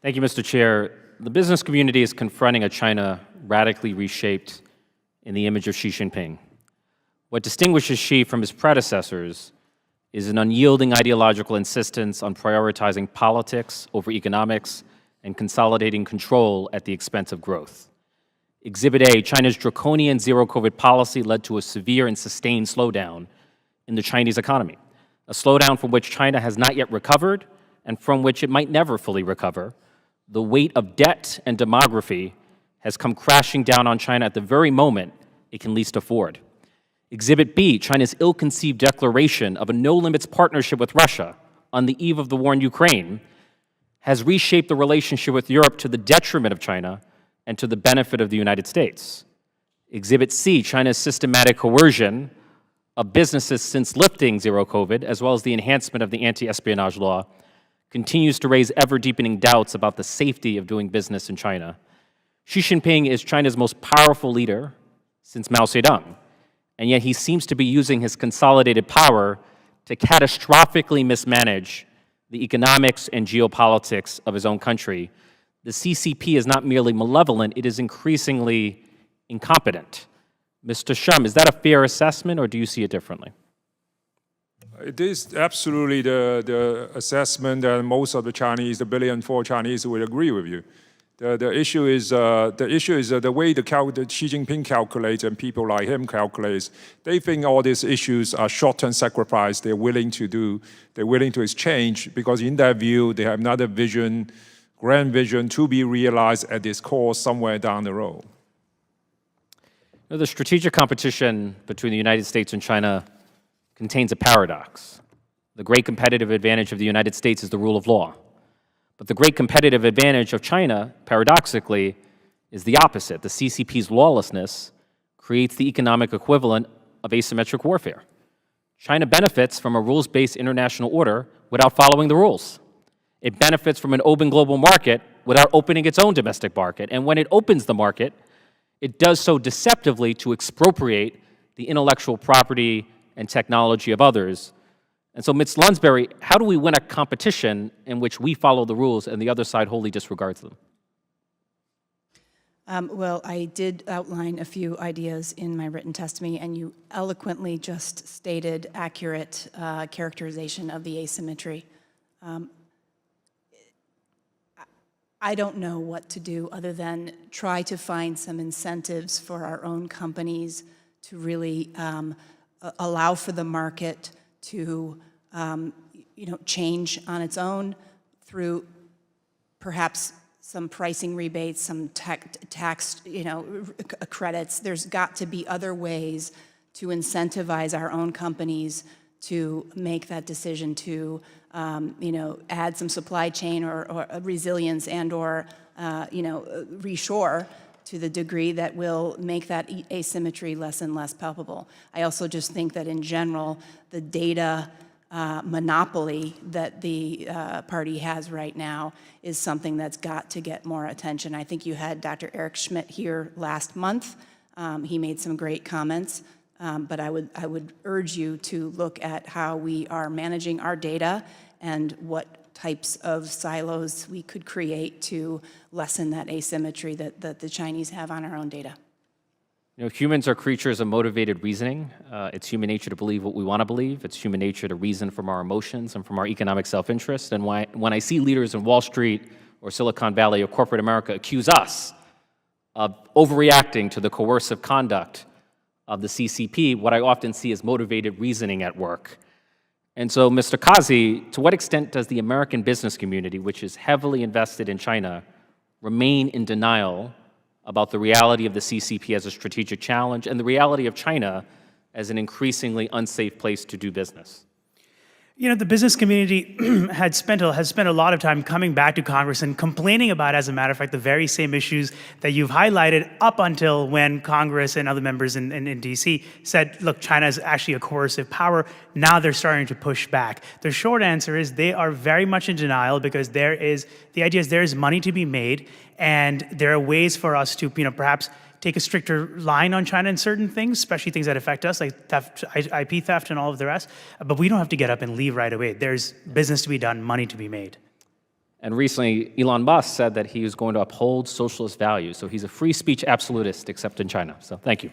Thank you, Mr. Chair. The business community is confronting a China radically reshaped in the image of Xi Jinping. What distinguishes Xi from his predecessors is an unyielding ideological insistence on prioritizing politics over economics and consolidating control at the expense of growth. Exhibit A, China's draconian zero-COVID policy led to a severe and sustained slowdown in the Chinese economy, a slowdown from which China has not yet recovered and from which it might never fully recover. The weight of debt and demography has come crashing down on China at the very moment it can least afford. Exhibit B, China's ill-conceived declaration of a no-limits partnership with Russia on the eve of the war in Ukraine has reshaped the relationship with Europe to the detriment of China and to the benefit of the United States. Exhibit C, China's systematic coercion of businesses since lifting zero-COVID, as well as the enhancement of the anti-espionage law, continues to raise ever-deepening doubts about the safety of doing business in China. Xi Jinping is China's most powerful leader since Mao Zedong, and yet he seems to be using his consolidated power to catastrophically mismanage the economics and geopolitics of his own country. The CCP is not merely malevolent, it is increasingly incompetent. Mr. Shum, is that a fair assessment, or do you see it differently? It is absolutely the assessment that most of the Chinese, the 1.4 billion Chinese, will agree with you. The issue is the way the Xi Jinping calculates and people like him calculates. They think all these issues are short-term sacrifice. They're willing to exchange because in their view they have another vision, grand vision to be realized at this course somewhere down the road. The strategic competition between the United States and China contains a paradox. The great competitive advantage of the United States is the rule of law. But the great competitive advantage of China, paradoxically, is the opposite. The CCP's lawlessness creates the economic equivalent of asymmetric warfare. China benefits from a rules-based international order without following the rules. It benefits from an open global market without opening its own domestic market. And when it opens the market, it does so deceptively to expropriate the intellectual property and technology of others. And so, Ms. Lunsberry, how do we win a competition in which we follow the rules and the other side wholly disregards them? Well, I did outline a few ideas in my written testimony, and you eloquently just stated accurate characterization of the asymmetry. I don't know what to do other than try to find some incentives for our own companies to really allow for the market to change on its own through perhaps some pricing rebates, some tax credits. There's got to be other ways to incentivize our own companies to make that decision to add some supply chain or resilience and or reshore to the degree that will make that asymmetry less and less palpable. I also just think that in general, the data monopoly that the party has right now is something that's got to get more attention. I think you had Dr. Eric Schmidt here last month. He made some great comments, but I would urge you to look at how we are managing our data and what types of silos we could create to lessen that asymmetry that the Chinese have on our own data. Humans are creatures of motivated reasoning. It's human nature to believe what we want to believe. It's human nature to reason from our emotions and from our economic self-interest. And when I see leaders in Wall Street or Silicon Valley or corporate America accuse us of overreacting to the coercive conduct of the CCP, what I often see is motivated reasoning at work. And so, Mr. Kazi, to what extent does the American business community, which is heavily invested in China, remain in denial about the reality of the CCP as a strategic challenge and the reality of China as an increasingly unsafe place to do business? The business community has spent a lot of time coming back to Congress and complaining about, as a matter of fact, the very same issues that you've highlighted up until when Congress and other members in DC said, look, China is actually a coercive power. Now they're starting to push back. The short answer is they are very much in denial because the idea is there is money to be made and there are ways for us to, perhaps take a stricter line on China in certain things, especially things that affect us, like theft, IP theft and all of the rest. But we don't have to get up and leave right away. There's business to be done, money to be made. And recently, Elon Musk said that he was going to uphold socialist values. So he's a free speech absolutist, except in China. So thank you.